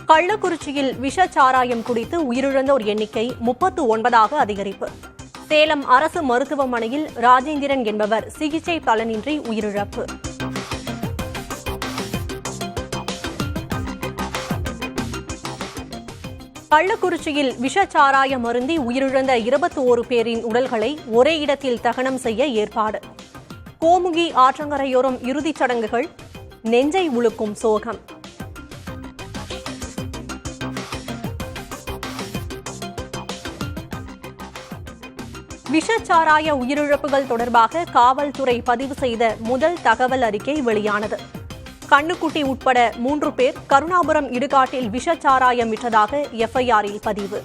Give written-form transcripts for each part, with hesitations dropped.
கள்ளக்குறிச்சியில் விஷச்சாராயம் குடித்து உயிரிழந்தோர் எண்ணிக்கை 39ஆக அதிகரிப்பு. சேலம் அரசு மருத்துவமனையில் ராஜேந்திரன் என்பவர் சிகிச்சை பலனின்றி உயிரிழப்பு. கள்ளக்குறிச்சியில் விஷச்சாராயம் அருந்தி உயிரிழந்த 21 பேரின் உடல்களை ஒரே இடத்தில் தகனம் செய்ய ஏற்பாடு. கோமுகி ஆற்றங்கரையோரம் இறுதிச் சடங்குகள், நெஞ்சை உலுக்கும் சோகம். விஷச்சாராய உயிரிழப்புகள் தொடர்பாக காவல்துறை பதிவு செய்த முதல் தகவல் அறிக்கை வெளியானது. கண்ணுக்குட்டி உட்பட 3 பேர் கருணாபுரம் இடுகாட்டில் விஷச்சாராயம் விற்றதாக எஃப்ஐஆரில் பதிவு.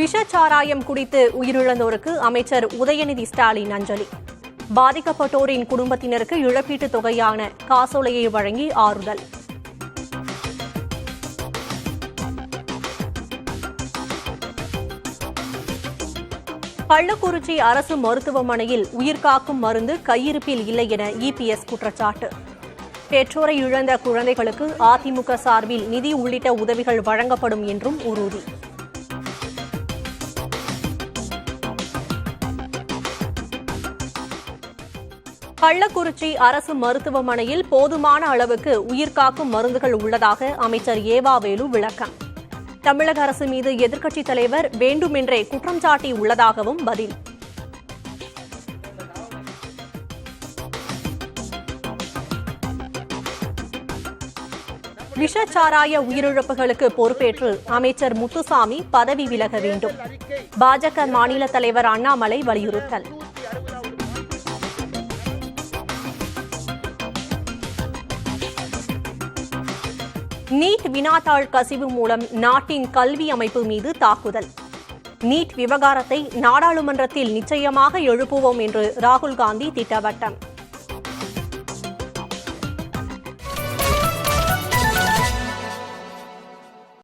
விஷச்சாராயம் குடித்து உயிரிழந்தோருக்கு அமைச்சர் உதயநிதி ஸ்டாலின் அஞ்சலி. பாதிக்கப்பட்டோரின் குடும்பத்தினருக்கு இழப்பீட்டுத் தொகையான காசோலையை வழங்கி ஆறுதல். கள்ளக்குறிச்சி அரசு மருத்துவமனையில் உயிர்காக்கும் மருந்து கையிருப்பில் இல்லை என இபிஎஸ் குற்றச்சாட்டு. பெற்றோரை இழந்த குழந்தைகளுக்கு அதிமுக சார்பில் நிதி உள்ளிட்ட உதவிகள் வழங்கப்படும் என்றும் உறுதி. கள்ளக்குறிச்சி அரசு மருத்துவமனையில் போதுமான அளவுக்கு உயிர்காக்கும் மருந்துகள் உள்ளதாக அமைச்சர் ஏவாவேலு விளக்கம். தமிழக அரசு மீது எதிர்க்கட்சித் தலைவர் வேண்டுமென்றே குற்றம் சாட்டி உள்ளதாகவும் பதில். விஷச்சாராய உயிரிழப்புகளுக்கு பொறுப்பேற்று அமைச்சர் முத்துசாமி பதவி விலக வேண்டும். பாஜக மாநில தலைவர் அண்ணாமலை வலியுறுத்தல். நீட் வினாத்தாள் கசிவு மூலம் நாட்டின் கல்வி அமைப்பு மீது தாக்குதல். நீட் விவகாரத்தை நாடாளுமன்றத்தில் நிச்சயமாக எழுப்புவோம் என்று ராகுல் காந்தி திட்டவட்டம்.